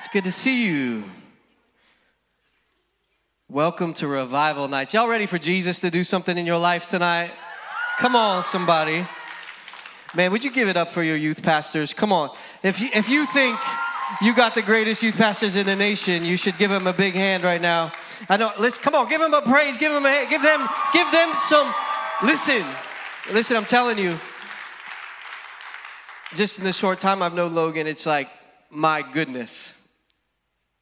It's good to see you. Welcome to Revival Nights. Y'all ready for Jesus to do something in your life tonight? Come on, somebody. Man, would you give it up for your youth pastors? Come on. If you think you got the greatest youth pastors in the nation, you should give them a big hand right now. I know. Come on, give them a praise. Give them a hand. Give them some. Listen. I'm telling you. Just in the short time I've known Logan, it's like, my goodness.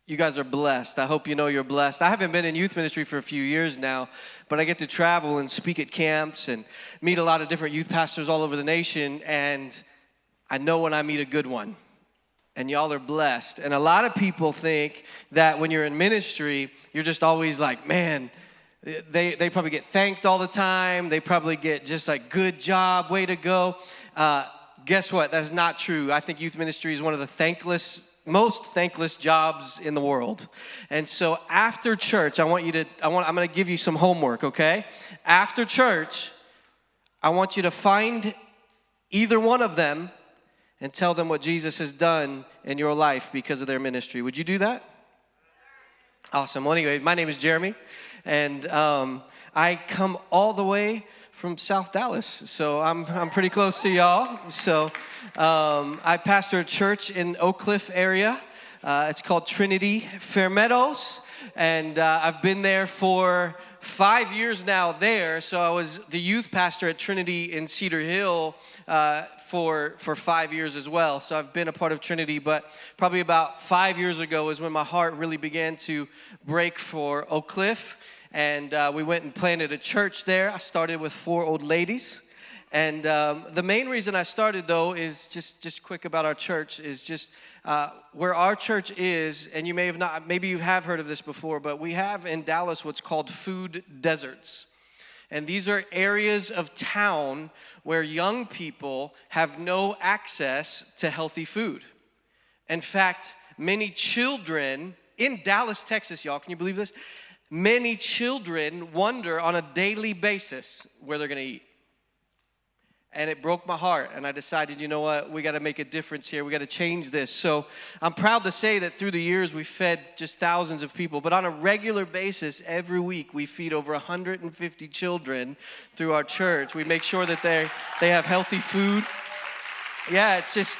You guys are blessed. I hope you know you're blessed. I haven't been in youth ministry for a few years now, but I get to travel and speak at camps and meet a lot of different youth pastors all over the nation, and I know when I meet a good one. And y'all are blessed. And a lot of people think that when you're in ministry, you're just always like, man, they probably get thanked all the time. They probably get just like, good job, way to go. Guess what? That's not true. I think youth ministry is one of the most thankless jobs in the world. And so after church, I'm going to give you some homework, okay? After church, I want you to find either one of them and tell them what Jesus has done in your life because of their ministry. Would you do that? Awesome. Well, anyway, my name is Jeremy, and I come all the way from South Dallas, so I'm pretty close to y'all. So I pastor a church in Oak Cliff area. It's called Trinity Fair Meadows, and I've been there for 5 years now there. So I was the youth pastor at Trinity in Cedar Hill for 5 years as well. So I've been a part of Trinity, but probably about 5 years ago is when my heart really began to break for Oak Cliff. And we went and planted a church there. I started with 4 old ladies. And the main reason I started, though, is just quick about our church, is just where our church is, and you may have not, maybe you have heard of this before, but we have in Dallas what's called food deserts. And these are areas of town where young people have no access to healthy food. In fact, many children in Dallas, Texas, y'all, can you believe this? Many children wonder on a daily basis where they're going to eat. And it broke my heart, and I decided, you know what, we got to make a difference here. We got to change this. So I'm proud to say that through the years we've fed just thousands of people, but on a regular basis, every week we feed over 150 children through our church. We make sure that they have healthy food. Yeah, it's just,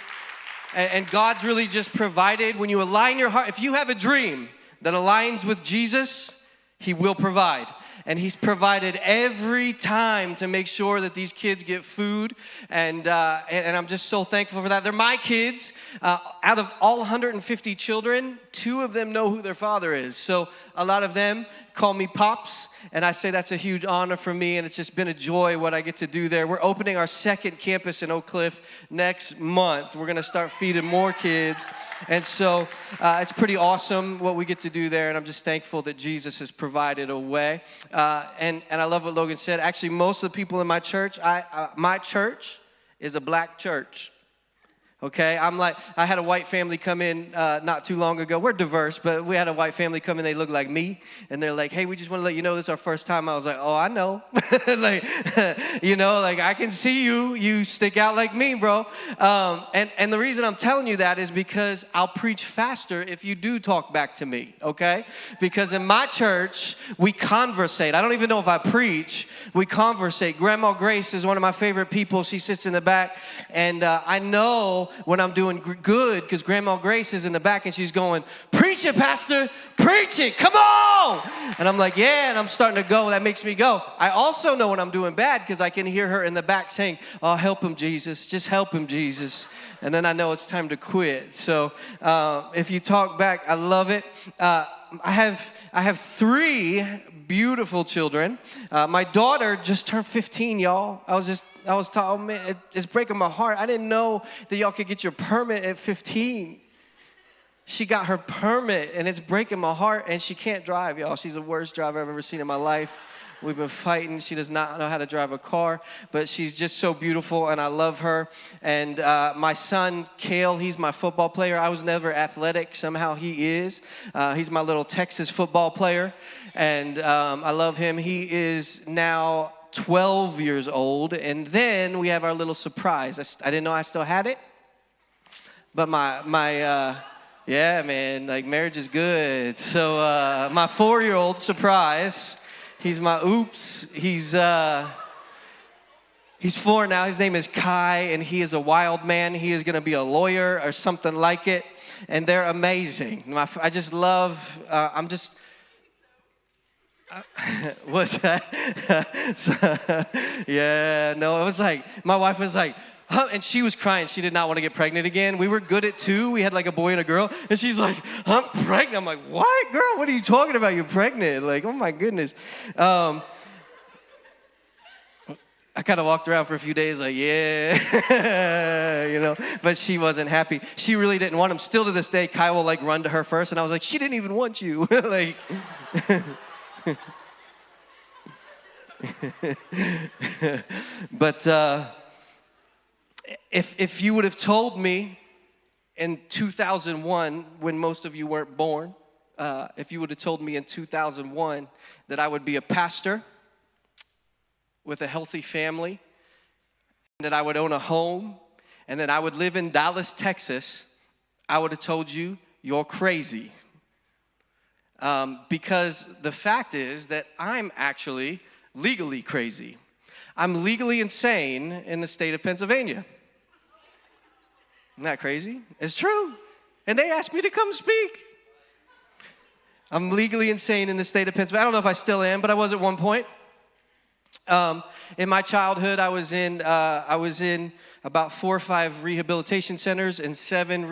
and God's really just provided. When you align your heart, if you have a dream that aligns with Jesus, He will provide. And He's provided every time to make sure that these kids get food. And I'm just so thankful for that. They're my kids. Out of all 150 children, 2 of them know who their father is. So a lot of them call me Pops. And I say that's a huge honor for me. And it's just been a joy what I get to do there. We're opening our 2nd campus in Oak Cliff next month. We're going to start feeding more kids. And so it's pretty awesome what we get to do there, and I'm just thankful that Jesus has provided a way. And I love what Logan said. Actually, most of the people in my church, my church is a black church. Okay, I had a white family come in not too long ago. We're diverse, but we had a white family come in. They look like me, and they're like, "Hey, we just want to let you know this is our first time." I was like, "Oh, I know." Like, I can see you. You stick out like me, bro. And the reason I'm telling you that is because I'll preach faster if you do talk back to me. Okay? Because in my church we conversate. I don't even know if I preach. We conversate. Grandma Grace is one of my favorite people. She sits in the back, and I know when I'm doing good, because Grandma Grace is in the back and she's going, "Preach it, Pastor, preach it, come on." And I'm like, yeah, and I'm starting to go. That makes me go. I also know when I'm doing bad because I can hear her in the back saying, "Oh, help him, Jesus, just help him, Jesus." And then I know it's time to quit. So if you talk back, I love it. I have 3 beautiful children. My daughter just turned 15, y'all. I was oh man, it's breaking my heart. I didn't know that y'all could get your permit at 15. She got her permit, and it's breaking my heart, and she can't drive, y'all. She's the worst driver I've ever seen in my life. We've been fighting. She does not know how to drive a car, but she's just so beautiful, and I love her. And my son, Kale, he's my football player. I was never athletic. Somehow he is. He's my little Texas football player, and I love him. He is now 12 years old, and then we have our little surprise. I didn't know I still had it, but Yeah, man, like marriage is good. So my 4-year-old, surprise, he's my oops. He's 4 now. His name is Kai, and he is a wild man. He is going to be a lawyer or something like it, and they're amazing. I just love, what's that? Yeah, no, it was like, my wife was like, huh, and she was crying. She did not want to get pregnant again. We were good at 2. We had like a boy and a girl, and she's like, I'm pregnant. I'm like, what, girl? What are you talking about? You're pregnant. Like, oh my goodness. I kind of walked around for a few days like, yeah, but she wasn't happy. She really didn't want him. Still to this day, Kai will like run to her first, and I was like, she didn't even want you. Like, but if you would have told me in 2001, when most of you weren't born, if you would have told me in 2001 that I would be a pastor with a healthy family, and that I would own a home, and that I would live in Dallas, Texas, I would have told you, you're crazy. Because the fact is that I'm actually legally crazy. I'm legally insane in the state of Pennsylvania. Isn't that crazy? It's true. And they asked me to come speak. I'm legally insane in the state of Pennsylvania. I don't know if I still am, but I was at one point. In my childhood, I was in about 4 or 5 rehabilitation centers and 7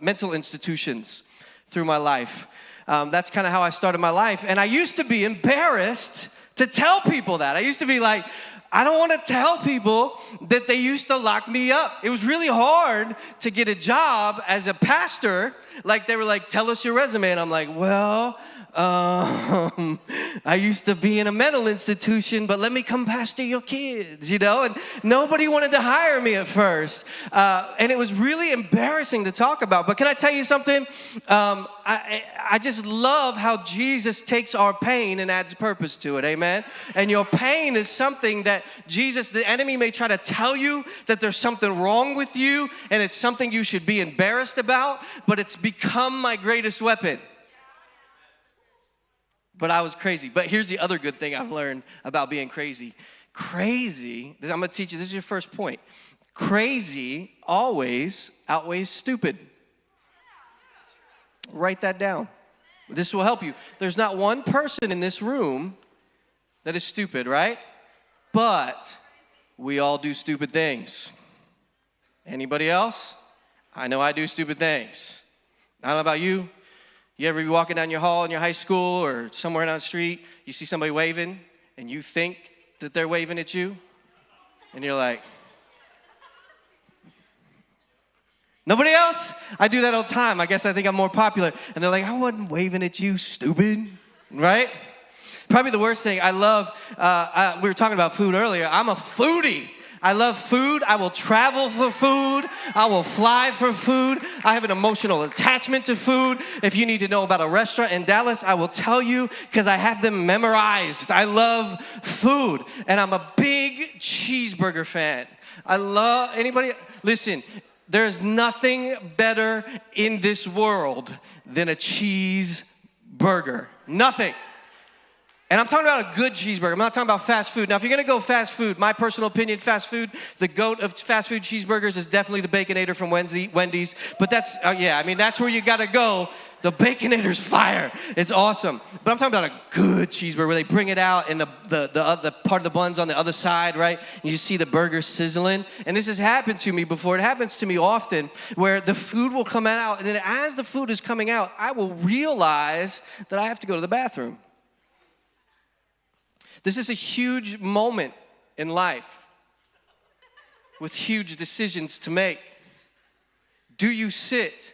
mental institutions through my life. That's kind of how I started my life. And I used to be embarrassed to tell people that. I used to be like, I don't want to tell people that they used to lock me up. It was really hard to get a job as a pastor. Like, they were like, tell us your resume. And I'm like, well, I used to be in a mental institution, but let me come pastor your kids, and nobody wanted to hire me at first. And it was really embarrassing to talk about. But can I tell you something? I just love how Jesus takes our pain and adds purpose to it, amen? And your pain is something that the enemy may try to tell you that there's something wrong with you, and it's something you should be embarrassed about, but it's become my greatest weapon. But I was crazy. But here's the other good thing I've learned about being crazy. Crazy, I'm going to teach you, this is your first point. Crazy always outweighs stupid. Write that down. This will help you. There's not one person in this room that is stupid, right? But we all do stupid things. Anybody else? I know I do stupid things. I don't know about you. You ever be walking down your hall in your high school or somewhere down the street, you see somebody waving, and you think that they're waving at you, and you're like, nobody else? I do that all the time. I guess I think I'm more popular. And they're like, I wasn't waving at you, stupid, right? Probably the worst thing, I love, we were talking about food earlier. I'm a foodie. I love food. I will travel for food. I will fly for food. I have an emotional attachment to food. If you need to know about a restaurant in Dallas, I will tell you because I have them memorized. I love food, and I'm a big cheeseburger fan. Listen, there's nothing better in this world than a cheeseburger. Nothing. And I'm talking about a good cheeseburger. I'm not talking about fast food. Now, if you're going to go fast food, my personal opinion, fast food, the GOAT of fast food cheeseburgers is definitely the Baconator from Wendy's. But that's, that's where you got to go. The Baconator's fire. It's awesome. But I'm talking about a good cheeseburger where they bring it out and the part of the bun's on the other side, right? And you see the burger sizzling. And this has happened to me before. It happens to me often where the food will come out. And then as the food is coming out, I will realize that I have to go to the bathroom. This is a huge moment in life with huge decisions to make. Do you sit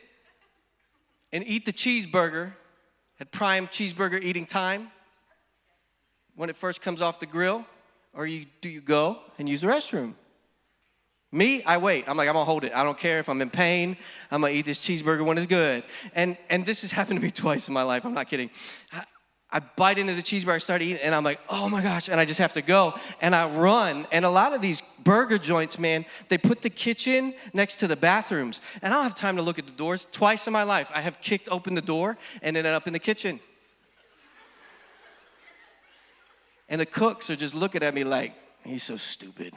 and eat the cheeseburger at prime cheeseburger eating time when it first comes off the grill? Or do you go and use the restroom? Me, I wait. I'm like, I'm going to hold it. I don't care if I'm in pain. I'm going to eat this cheeseburger when it's good. And this has happened to me twice in my life. I'm not kidding. I bite into the cheeseburger, I start eating, and I'm like, oh my gosh, and I just have to go, and I run. And a lot of these burger joints, man, they put the kitchen next to the bathrooms, and I don't have time to look at the doors. Twice in my life, I have kicked open the door and ended up in the kitchen. And the cooks are just looking at me like, he's so stupid.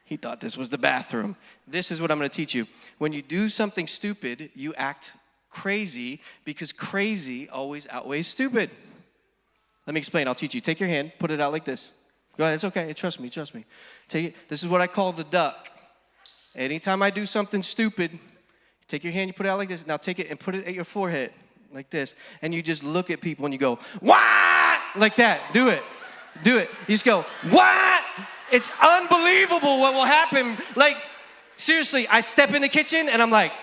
He thought this was the bathroom. This is what I'm gonna teach you. When you do something stupid, you act crazy, because crazy always outweighs stupid. Let me explain. I'll teach you. Take your hand, put it out like this. Go ahead. It's okay. Trust me. Take it. This is what I call the duck. Anytime I do something stupid, take your hand, you put it out like this. Now take it and put it at your forehead like this. And you just look at people and you go, what? Like that. Do it. You just go, what? It's unbelievable what will happen. Like, seriously, I step in the kitchen and I'm like,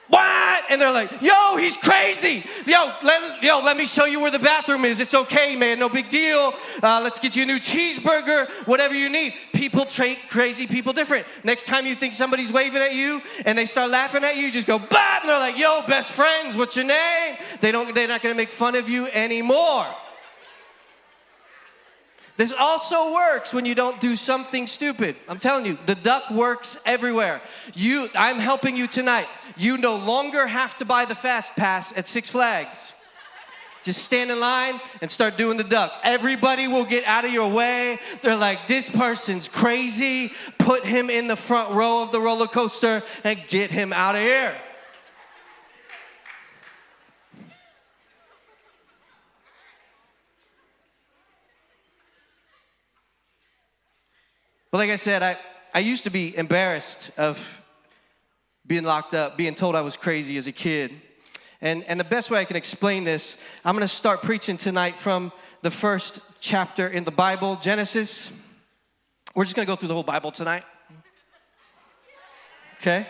what? And they're like, yo, he's crazy. Let me show you where the bathroom is. It's okay, man, no big deal. Let's get you a new cheeseburger, whatever you need. People treat crazy people different. Next time you think somebody's waving at you and they start laughing at you, just go, bah, and they're like, yo, best friends, what's your name? They're not gonna make fun of you anymore. This also works when you don't do something stupid. I'm telling you, the duck works everywhere. I'm helping you tonight. You no longer have to buy the fast pass at Six Flags. Just stand in line and start doing the duck. Everybody will get out of your way. They're like, this person's crazy. Put him in the front row of the roller coaster and get him out of here. But like I said, I used to be embarrassed of being locked up, being told I was crazy as a kid. And the best way I can explain this, I'm going to start preaching tonight from the first chapter in the Bible, Genesis. We're just going to go through the whole Bible tonight. Okay?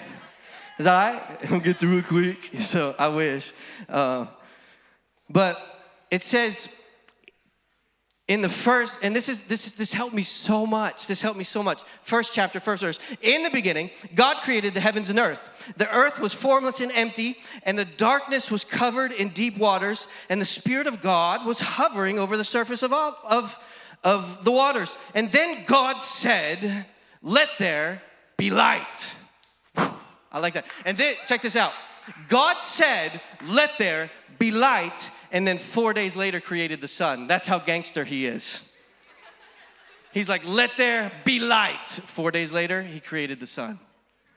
Is that all right? We'll get through it quick. So I wish. But it says, in the first, and this helped me so much. First chapter, first verse. In the beginning, God created the heavens and earth. The earth was formless and empty, and the darkness was covered in deep waters, and the Spirit of God was hovering over the surface of the waters. And then God said, let there be light. Whew, I like that. And then, check this out. God said, let there be light, and then 4 days later created the sun. That's how gangster he is. He's like, let there be light. 4 days later, he created the sun.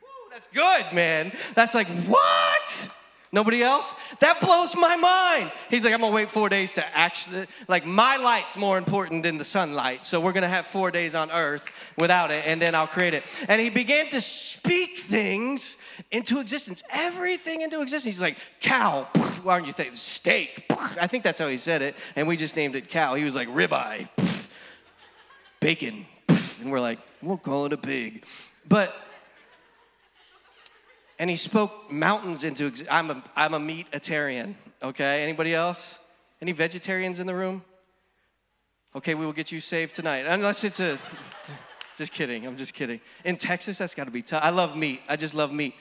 Woo, that's good, man. That's like, what? Nobody else? That blows my mind. He's like, I'm gonna wait 4 days to actually, like, my light's more important than the sunlight. So we're gonna have 4 days on earth without it, and then I'll create it. And he began to speak things into existence, everything into existence. He's like, cow, why don't you think steak? I think that's how he said it, and we just named it cow. He was like, ribeye, bacon, and we're like, we'll call it a pig. And he spoke mountains into existence. I'm a meat-atarian, okay? Anybody else? Any vegetarians in the room? Okay, we will get you saved tonight, unless it's a... Just kidding, I'm just kidding. In Texas, that's gotta be tough. I love meat, I just love meat.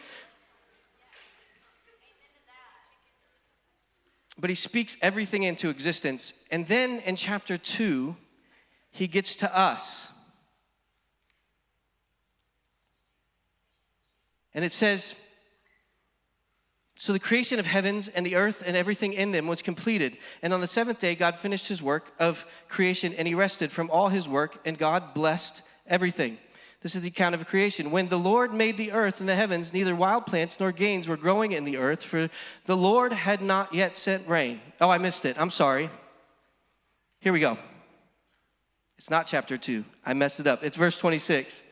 But he speaks everything into existence. And then in chapter 2, he gets to us. And it says, so the creation of heavens and the earth and everything in them was completed. And on the seventh day, God finished his work of creation, and he rested from all his work, and God blessed everything. This is the account of creation. When the Lord made the earth and the heavens, neither wild plants nor games were growing in the earth, for the Lord had not yet sent rain. Oh, I missed it. I'm sorry. Here we go. It's not chapter 2. I messed it up. It's verse 26.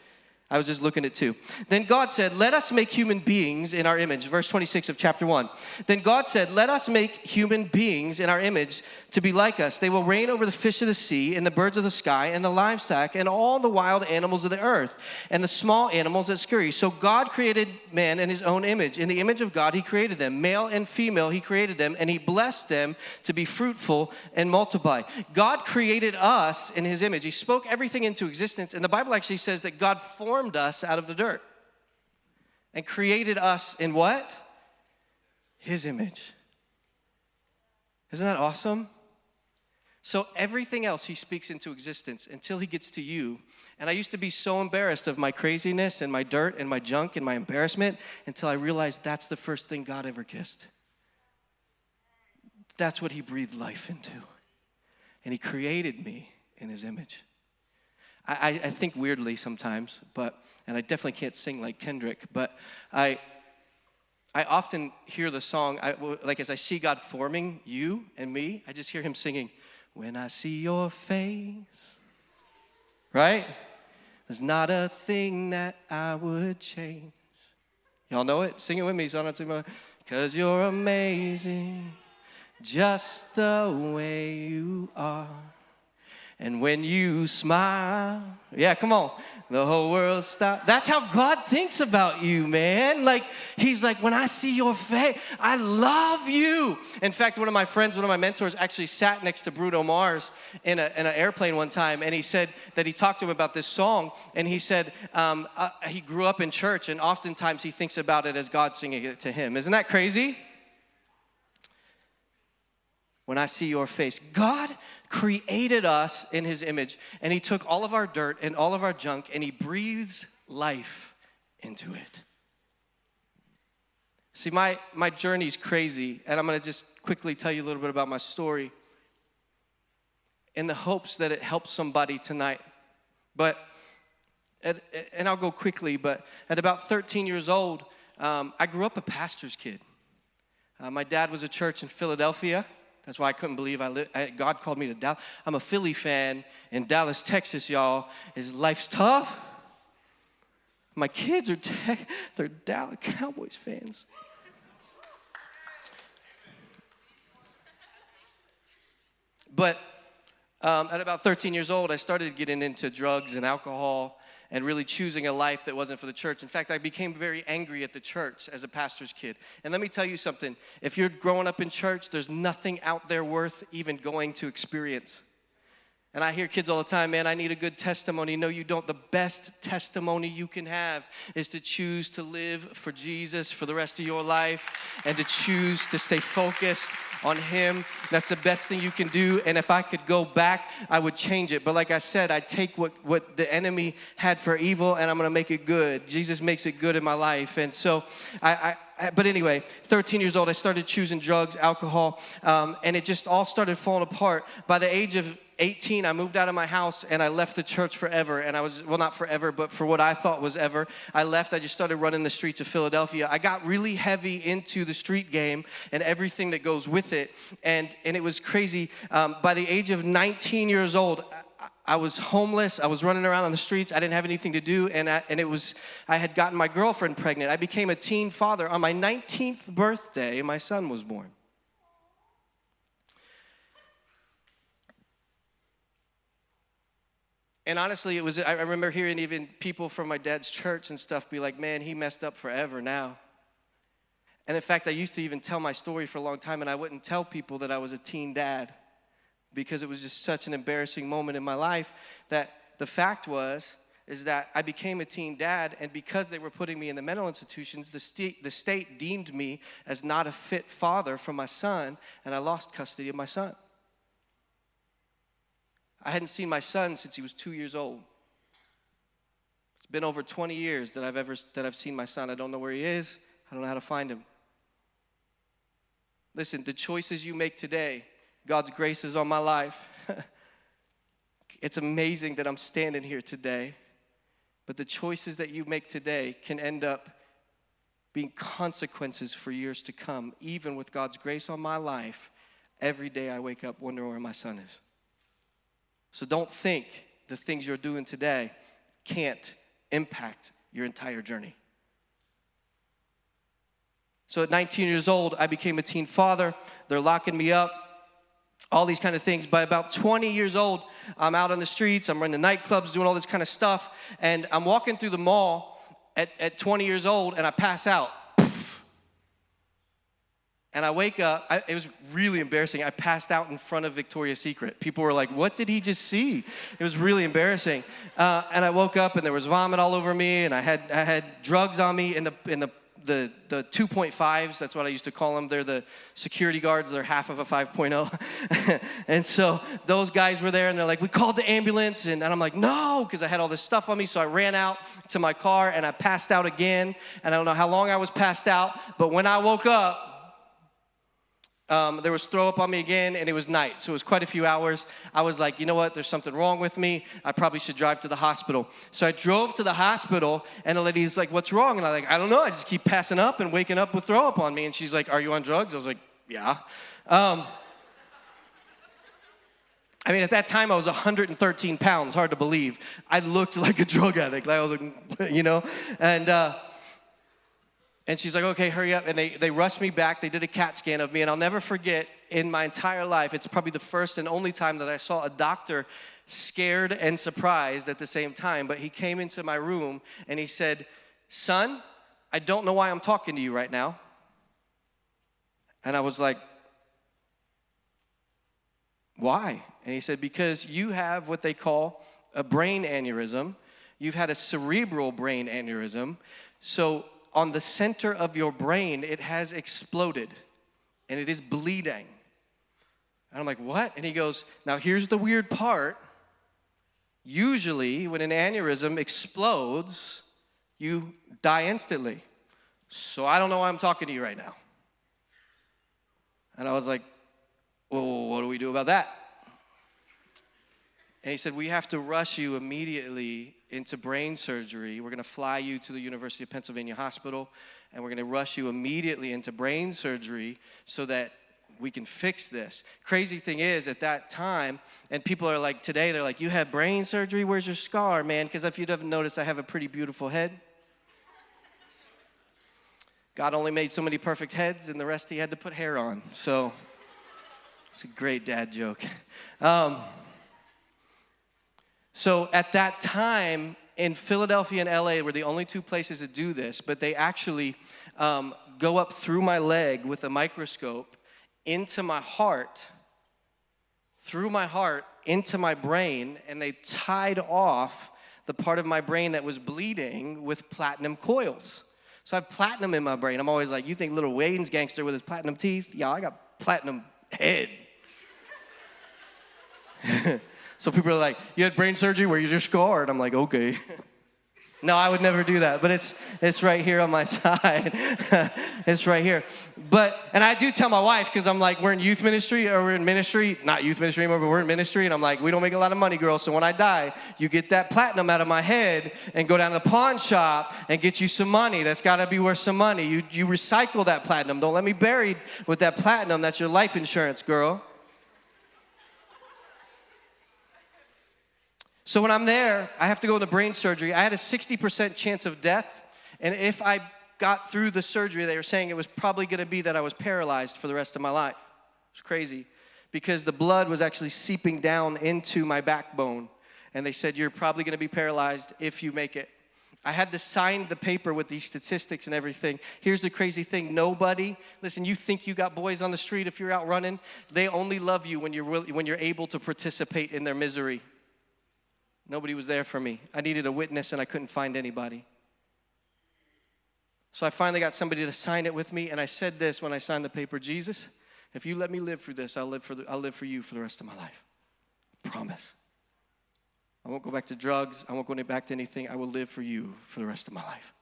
I was just looking at 2. Then God said, let us make human beings in our image. Verse 26 of chapter 1. Then God said, let us make human beings in our image to be like us. They will reign over the fish of the sea and the birds of the sky and the livestock and all the wild animals of the earth and the small animals that scurry. So God created man in his own image. In the image of God, he created them. Male and female, he created them, and he blessed them to be fruitful and multiply. God created us in his image. He spoke everything into existence. And the Bible actually says that God formed us out of the dirt and created us in what? His image. Isn't that awesome? So everything else he speaks into existence until he gets to you. And I used to be so embarrassed of my craziness and my dirt and my junk and my embarrassment until I realized that's the first thing God ever kissed. That's what he breathed life into. And he created me in his image. I think weirdly sometimes, and I definitely can't sing like Kendrick, but I often hear the song, like as I see God forming you and me, I just hear him singing, when I see your face, right? There's not a thing that I would change. Y'all know it? Sing it with me so I don't sing my, because you're amazing, just the way you are. And when you smile, yeah, come on, the whole world stops. That's how God thinks about you, man. Like, he's like, when I see your face, I love you. In fact, one of my friends, one of my mentors actually sat next to Bruno Mars in an airplane one time, and he said that he talked to him about this song, and he said he grew up in church, and oftentimes he thinks about it as God singing it to him. Isn't that crazy? When I see your face. God created us in his image, and he took all of our dirt and all of our junk, and he breathes life into it. See, my journey's crazy, and I'm going to just quickly tell you a little bit about my story in the hopes that it helps somebody tonight. And I'll go quickly, but at about 13 years old, I grew up a pastor's kid. My dad was a church in Philadelphia. That's why I couldn't believe God called me to Dallas. I'm a Philly fan in Dallas, Texas, y'all. Life's tough. My kids they're Dallas Cowboys fans. But at about 13 years old, I started getting into drugs and alcohol and really choosing a life that wasn't for the church. In fact, I became very angry at the church as a pastor's kid. And let me tell you something. If you're growing up in church, there's nothing out there worth even going to experience. And I hear kids all the time, man, I need a good testimony. No, you don't. The best testimony you can have is to choose to live for Jesus for the rest of your life and to choose to stay focused on him. That's the best thing you can do. And if I could go back, I would change it. But like I said, I take what the enemy had for evil and I'm going to make it good. Jesus makes it good in my life. And so but anyway, 13 years old, I started choosing drugs, alcohol, and it just all started falling apart. By the age of 18, I moved out of my house and I left the church forever. And I was, well, not forever, but for what I thought was ever. I left, I just started running the streets of Philadelphia. I got really heavy into the street game and everything that goes with it. And it was crazy. By the age of 19 years old, I was homeless. I was running around on the streets. I didn't have anything to do. And I had gotten my girlfriend pregnant. I became a teen father. On my 19th birthday, my son was born. And honestly, I remember hearing even people from my dad's church and stuff be like, man, he messed up forever now. And in fact, I used to even tell my story for a long time, and I wouldn't tell people that I was a teen dad because it was just such an embarrassing moment in my life. That the fact is that I became a teen dad, and because they were putting me in the mental institutions, the state deemed me as not a fit father for my son, and I lost custody of my son. I hadn't seen my son since he was 2 years old. It's been over 20 years that I've seen my son. I don't know where he is. I don't know how to find him. Listen, the choices you make today, God's grace is on my life. It's amazing that I'm standing here today. But the choices that you make today can end up being consequences for years to come. Even with God's grace on my life, every day I wake up wondering where my son is. So don't think the things you're doing today can't impact your entire journey. So at 19 years old, I became a teen father. They're locking me up, all these kind of things. By about 20 years old, I'm out on the streets. I'm running nightclubs, doing all this kind of stuff. And I'm walking through the mall at 20 years old, and I pass out. And I wake up. It was really embarrassing. I passed out in front of Victoria's Secret. People were like, what did he just see? It was really embarrassing. And I woke up, and there was vomit all over me, and I had drugs on me in the the 2.5s. That's what I used to call them. They're the security guards. They're half of a 5.0. And so those guys were there, and they're like, we called the ambulance. And I'm like, no, because I had all this stuff on me. So I ran out to my car, and I passed out again. And I don't know how long I was passed out. But when I woke up, there was throw up on me again, and it was night. So it was quite a few hours. I was like, you know what? There's something wrong with me. I probably should drive to the hospital. So I drove to the hospital, and the lady's like, what's wrong? And I'm like, I don't know. I just keep passing up and waking up with throw up on me. And she's like, are you on drugs? I was like, yeah. I mean, at that time, I was 113 pounds. Hard to believe. I looked like a drug addict. Like I was like, you know, and she's like, okay, hurry up. And they rushed me back. They did a CAT scan of me. And I'll never forget, in my entire life, it's probably the first and only time that I saw a doctor scared and surprised at the same time. But he came into my room and he said, son, I don't know why I'm talking to you right now. And I was like, why? And he said, because you have what they call a brain aneurysm. You've had a cerebral brain aneurysm. So on the center of your brain, it has exploded, and it is bleeding. And I'm like, what? And he goes, now here's the weird part. Usually, when an aneurysm explodes, you die instantly. So I don't know why I'm talking to you right now. And I was like, well, what do we do about that? And he said, we have to rush you immediately into brain surgery. We're going to fly you to the University of Pennsylvania Hospital, and we're going to rush you immediately into brain surgery so that we can fix this. Crazy thing is, at that time, and people are like, today, they're like, you have brain surgery? Where's your scar, man? Because if you haven't noticed, I have a pretty beautiful head. God only made so many perfect heads, and the rest he had to put hair on. So it's a great dad joke. So at that time, in Philadelphia and LA were the only two places to do this, but they actually go up through my leg with a microscope into my heart, through my heart, into my brain, and they tied off the part of my brain that was bleeding with platinum coils. So I have platinum in my brain. I'm always like, you think Lil Wayne's gangster with his platinum teeth? Yeah, I got platinum head. So people are like, you had brain surgery, where's your scar? And I'm like, okay. No, I would never do that, but it's right here on my side. It's right here. And I do tell my wife, because I'm like, we're in youth ministry, or we're in ministry, not youth ministry anymore, but we're in ministry, and I'm like, we don't make a lot of money, girl, so when I die, you get that platinum out of my head and go down to the pawn shop and get you some money. That's got to be worth some money. You recycle that platinum. Don't let me bury with that platinum. That's your life insurance, girl. So when I'm there, I have to go into brain surgery. I had a 60% chance of death, and if I got through the surgery, they were saying it was probably going to be that I was paralyzed for the rest of my life. It was crazy, because the blood was actually seeping down into my backbone, and they said, you're probably going to be paralyzed if you make it. I had to sign the paper with these statistics and everything. Here's the crazy thing. Nobody, listen, you think you got boys on the street if you're out running? They only love you when you're able to participate in their misery. Nobody was there for me. I needed a witness, and I couldn't find anybody. So I finally got somebody to sign it with me, and I said this when I signed the paper: Jesus, if you let me live through this, I'll live for you for the rest of my life. I promise. I won't go back to drugs. I won't go back to anything. I will live for you for the rest of my life.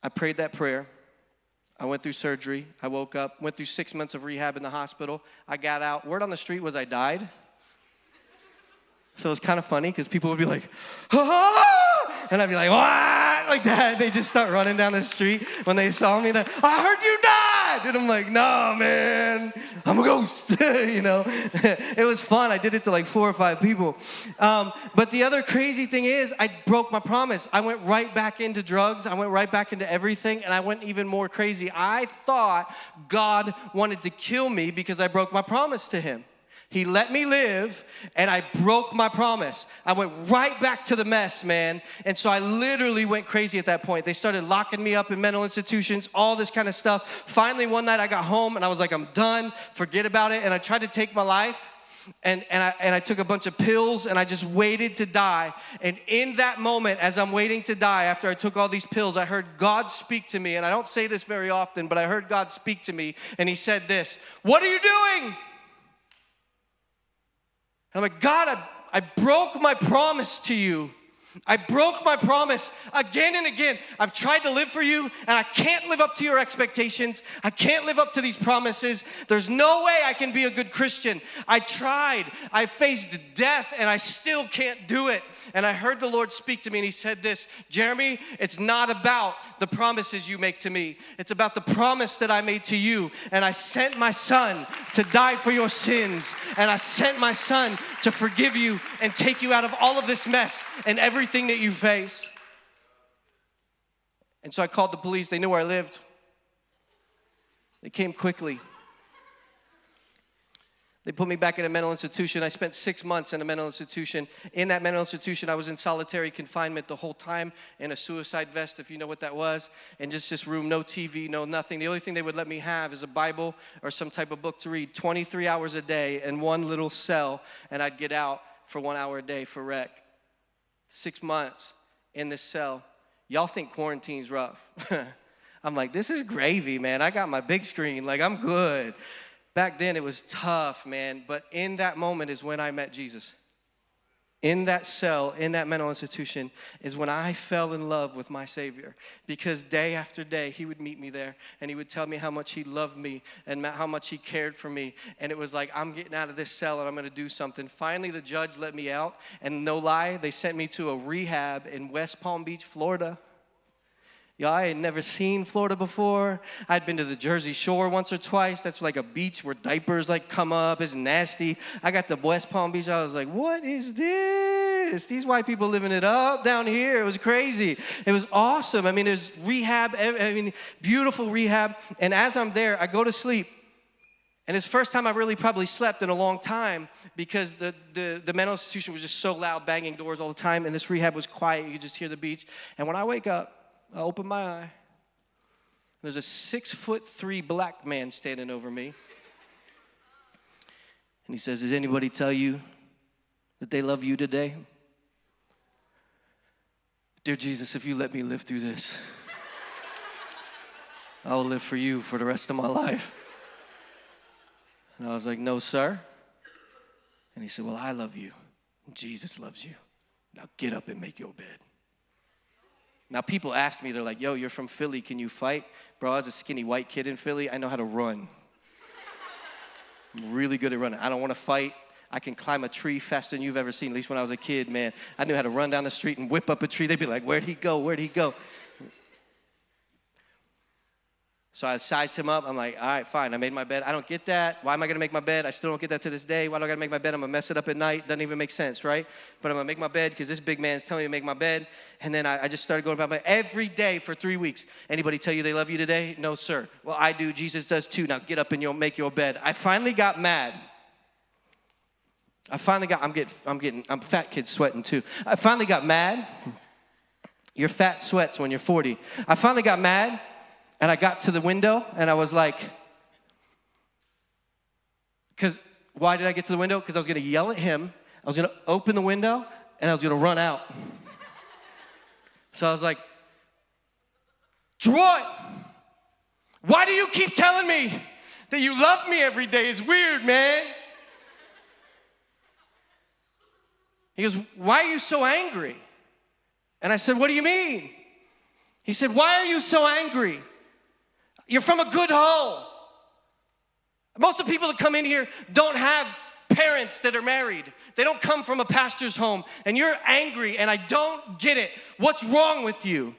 I prayed that prayer. I went through surgery. I woke up, went through 6 months of rehab in the hospital. I got out. Word on the street was I died. So it was kind of funny, because people would be like, ah! And I'd be like, what? Like that. They just start running down the street when they saw me. I heard you died. And I'm like, no, man, I'm a ghost. You know, it was fun. I did it to like 4 or 5 people. But the other crazy thing is, I broke my promise. I went right back into drugs. I went right back into everything. And I went even more crazy. I thought God wanted to kill me because I broke my promise to him. He let me live, and I broke my promise. I went right back to the mess, man. And so I literally went crazy at that point. They started locking me up in mental institutions, all this kind of stuff. Finally, one night I got home, and I was like, I'm done. Forget about it. And I tried to take my life. And I took a bunch of pills and I just waited to die. And in that moment, as I'm waiting to die, after I took all these pills, I heard God speak to me. And I don't say this very often, but I heard God speak to me. And he said this, "What are you doing?" And I'm like, "God, I broke my promise to you. I broke my promise again and again. I've tried to live for you, and I can't live up to your expectations. I can't live up to these promises. There's no way I can be a good Christian. I tried. I faced death, and I still can't do it." And I heard the Lord speak to me, and he said this, "Jeremy, it's not about the promises you make to me. It's about the promise that I made to you. And I sent my son to die for your sins. And I sent my son to forgive you and take you out of all of this mess and everything that you face." And so I called the police. They knew where I lived. They came quickly. They put me back in a mental institution. I spent 6 months in a mental institution. In that mental institution, I was in solitary confinement the whole time in a suicide vest, if you know what that was. And just this room, no TV, no nothing. The only thing they would let me have is a Bible or some type of book to read 23 hours a day in one little cell. And I'd get out for 1 hour a day for rec. 6 months in this cell. Y'all think quarantine's rough. I'm like, this is gravy, man. I got my big screen. Like, I'm good. Back then, it was tough, man. But in that moment is when I met Jesus. In that cell, in that mental institution, is when I fell in love with my Savior. Because day after day, he would meet me there, and he would tell me how much he loved me and how much he cared for me. And it was like, I'm getting out of this cell, and I'm going to do something. Finally, the judge let me out, and no lie, they sent me to a rehab in West Palm Beach, Florida. Y'all, I had never seen Florida before. I'd been to the Jersey Shore once or twice. That's like a beach where diapers like come up. It's nasty. I got to West Palm Beach. I was like, what is this? These white people living it up down here. It was crazy. It was awesome. I mean, there's rehab. I mean, beautiful rehab. And as I'm there, I go to sleep. And it's the first time I really probably slept in a long time because the mental institution was just so loud, banging doors all the time. And this rehab was quiet. You could just hear the beach. And when I wake up, I open my eye. There's a 6'3" black man standing over me. And he says, "Does anybody tell you that they love you today? Dear Jesus, if you let me live through this, I will live for you for the rest of my life." And I was like, "No, sir." And he said, "Well, I love you. Jesus loves you. Now get up and make your bed." Now, people ask me, they're like, "Yo, you're from Philly, can you fight?" Bro, I was a skinny white kid in Philly. I know how to run. I'm really good at running. I don't want to fight. I can climb a tree faster than you've ever seen, at least when I was a kid, man. I knew how to run down the street and whip up a tree. They'd be like, "Where'd he go? Where'd he go?" So I sized him up. I'm like, all right, fine. I made my bed. I don't get that. Why am I going to make my bed? I still don't get that to this day. Why do I got to make my bed? I'm going to mess it up at night. Doesn't even make sense, right? But I'm going to make my bed because this big man's telling me to make my bed. And then I just started going about my bed every day for 3 weeks. Anybody tell you they love you today? No, sir. Well, I do. Jesus does too. Now get up and you'll make your bed. I finally got mad. I'm fat kid sweating too. I finally got mad. Your fat sweats when you're 40. I finally got mad. And I got to the window, and I was like, why did I get to the window? Because I was going to yell at him. I was going to open the window, and I was going to run out. So I was like, "Droy, why do you keep telling me that you love me every day? It's weird, man." He goes, "Why are you so angry?" And I said, "What do you mean?" He said, "Why are you so angry? You're from a good home. Most of the people that come in here don't have parents that are married. They don't come from a pastor's home. And you're angry, and I don't get it. What's wrong with you?"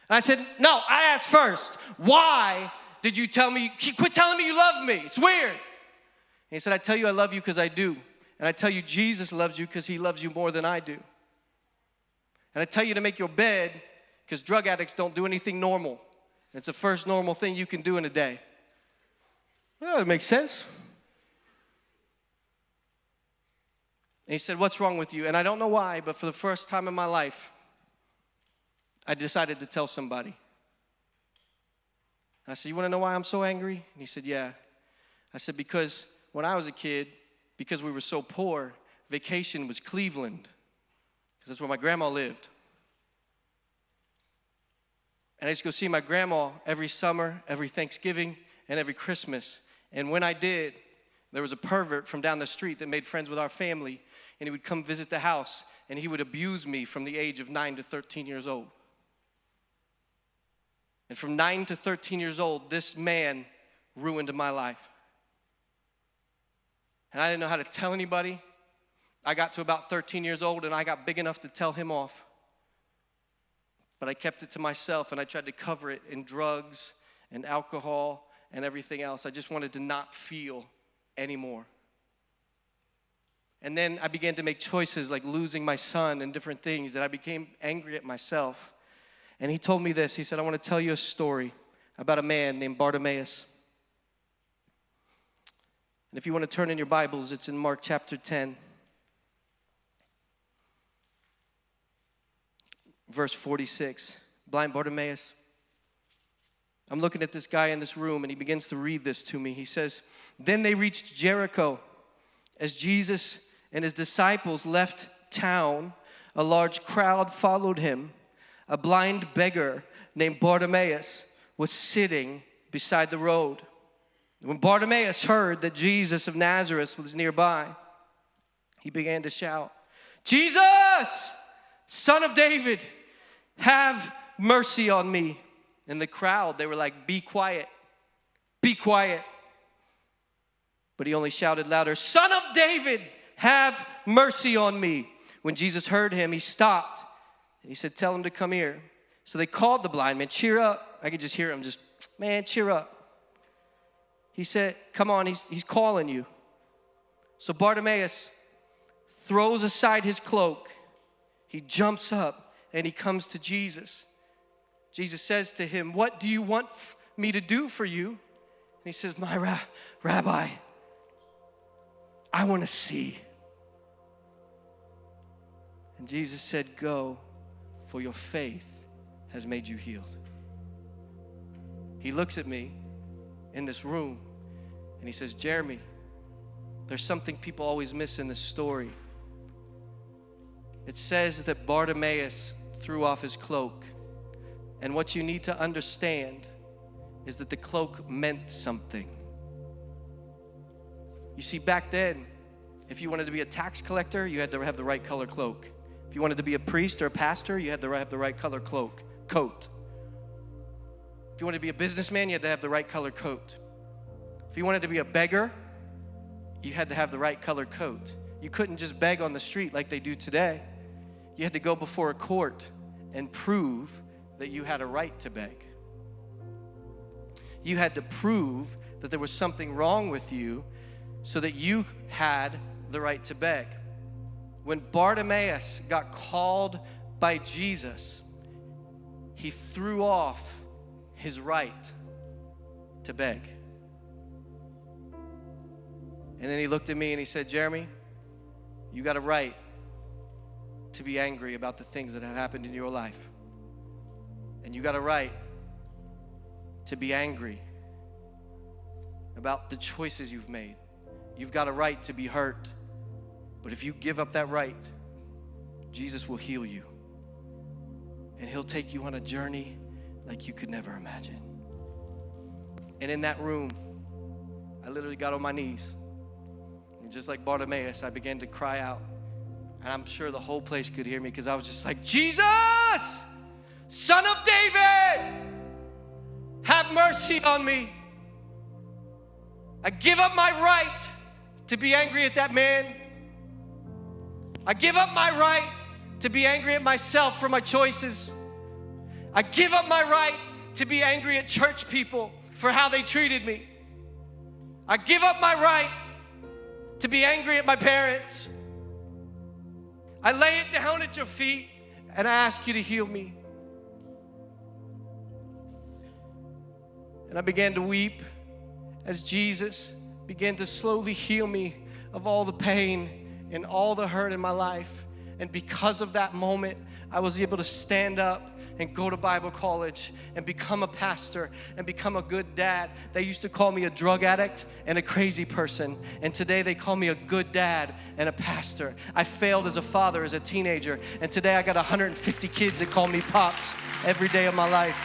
And I said, "No, I asked first. Why did you tell me? Quit telling me you love me. It's weird." And he said, "I tell you I love you because I do. And I tell you Jesus loves you because he loves you more than I do. And I tell you to make your bed because drug addicts don't do anything normal. It's the first normal thing you can do in a day." Well, it makes sense. And he said, "What's wrong with you?" And I don't know why, but for the first time in my life, I decided to tell somebody. I said, "You want to know why I'm so angry?" And he said, "Yeah." I said, "Because when I was a kid, because we were so poor, vacation was Cleveland, because that's where my grandma lived. And I used to go see my grandma every summer, every Thanksgiving, and every Christmas. And when I did, there was a pervert from down the street that made friends with our family, and he would come visit the house, and he would abuse me from the age of 9 to 13 years old. And from 9 to 13 years old, this man ruined my life. And I didn't know how to tell anybody. I got to about 13 years old, and I got big enough to tell him off. But I kept it to myself, and I tried to cover it in drugs and alcohol and everything else. I just wanted to not feel anymore. And then I began to make choices like losing my son and different things that I became angry at myself. And he told me this. He said, I want to tell you a story about a man named Bartimaeus. And if you want to turn in your Bibles, it's in Mark chapter 10, verse 46. Blind Bartimaeus. I'm looking at this guy in this room, and he begins to read this to me. He says, then they reached Jericho. As Jesus and his disciples left town, a large crowd followed him. A blind beggar named Bartimaeus was sitting beside the road. When Bartimaeus heard that Jesus of Nazareth was nearby, he began to shout, Jesus, Son of David, have mercy on me. And the crowd, they were like, be quiet, be quiet. But he only shouted louder, Son of David, have mercy on me. When Jesus heard him, he stopped. And he said, tell him to come here. So they called the blind man, cheer up. I could just hear him just, man, cheer up. He said, come on, he's calling you. So Bartimaeus throws aside his cloak. He jumps up and he comes to Jesus. Jesus says to him, what do you want me to do for you? And he says, my Rabbi, I want to see. And Jesus said, go, for your faith has made you healed. He looks at me in this room and he says, Jeremy, there's something people always miss in this story. It says that Bartimaeus threw off his cloak. And what you need to understand is that the cloak meant something. You see, back then, if you wanted to be a tax collector, you had to have the right color cloak. If you wanted to be a priest or a pastor, you had to have the right color coat. If you wanted to be a businessman, you had to have the right color coat. If you wanted to be a beggar, you had to have the right color coat. You couldn't just beg on the street like they do today. You had to go before a court and prove that you had a right to beg. You had to prove that there was something wrong with you so that you had the right to beg. When Bartimaeus got called by Jesus, he threw off his right to beg. And then he looked at me and he said, Jeremy, you got a right to be angry about the things that have happened in your life. And you got a right to be angry about the choices you've made. You've got a right to be hurt. But if you give up that right, Jesus will heal you. And he'll take you on a journey like you could never imagine. And in that room, I literally got on my knees. And just like Bartimaeus, I began to cry out. And I'm sure the whole place could hear me because I was just like, Jesus, Son of David, have mercy on me. I give up my right to be angry at that man. I give up my right to be angry at myself for my choices. I give up my right to be angry at church people for how they treated me. I give up my right to be angry at my parents. I lay it down at your feet and I ask you to heal me. And I began to weep as Jesus began to slowly heal me of all the pain and all the hurt in my life. And because of that moment, I was able to stand up and go to Bible college and become a pastor and become a good dad. They used to call me a drug addict and a crazy person, and today they call me a good dad and a pastor. I failed as a father as a teenager, and today I got 150 kids that call me Pops every day of my life.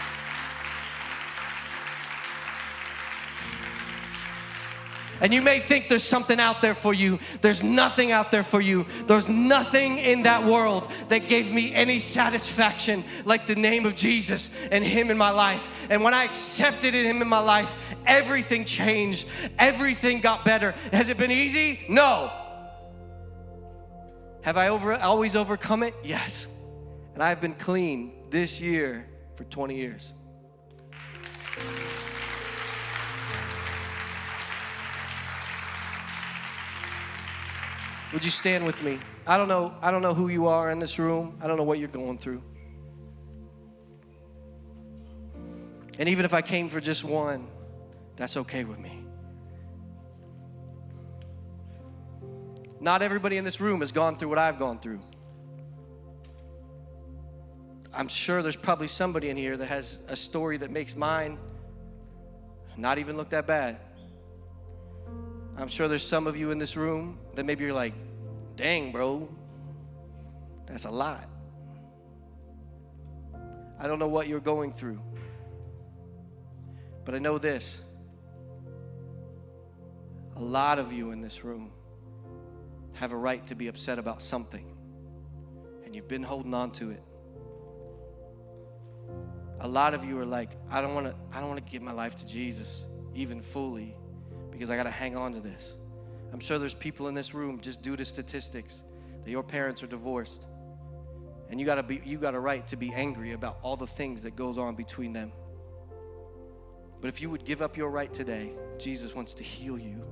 And you may think there's something out there for you. There's nothing out there for you. There's nothing in that world that gave me any satisfaction like the name of Jesus and Him in my life. And when I accepted Him in my life, everything changed. Everything got better. Has it been easy? No. Have I always overcome it? Yes. And I've been clean this year for 20 years. Would you stand with me? I don't know who you are in this room. I don't know what you're going through. And even if I came for just one, that's okay with me. Not everybody in this room has gone through what I've gone through. I'm sure there's probably somebody in here that has a story that makes mine not even look that bad. I'm sure there's some of you in this room that maybe you're like, dang, bro, that's a lot. I don't know what you're going through, but I know this. A lot of you in this room have a right to be upset about something, and you've been holding on to it. A lot of you are like, I don't want to give my life to Jesus even fully, because I got to hang on to this. I'm sure there's people in this room, just due to statistics, that your parents are divorced, and you got a right to be angry about all the things that goes on between them. But if you would give up your right today, Jesus wants to heal you.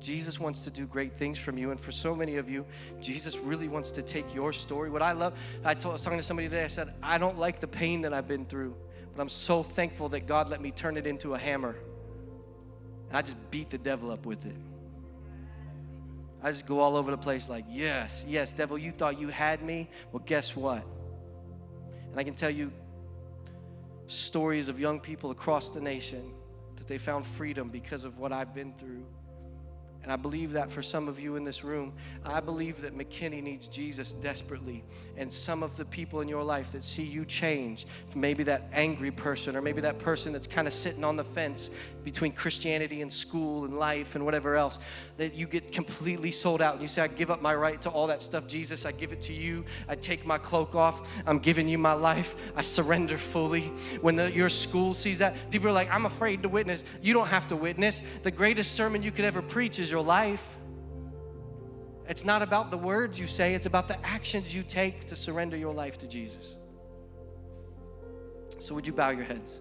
Jesus wants to do great things from you, and for so many of you, Jesus really wants to take your story. What I love, I was talking to somebody today, I said, I don't like the pain that I've been through, but I'm so thankful that God let me turn it into a hammer. And I just beat the devil up with it. I just go all over the place like, yes, yes, devil, you thought you had me? Well, guess what? And I can tell you stories of young people across the nation that they found freedom because of what I've been through. And I believe that for some of you in this room, I believe that McKinney needs Jesus desperately. And some of the people in your life that see you change, from maybe that angry person, or maybe that person that's kind of sitting on the fence between Christianity and school and life and whatever else, that you get completely sold out. And you say, I give up my right to all that stuff. Jesus, I give it to you. I take my cloak off. I'm giving you my life. I surrender fully. When your school sees that, people are like, I'm afraid to witness. You don't have to witness. The greatest sermon you could ever preach is your life. It's not about the words you say, it's about the actions you take to surrender your life to Jesus. So would you bow your heads?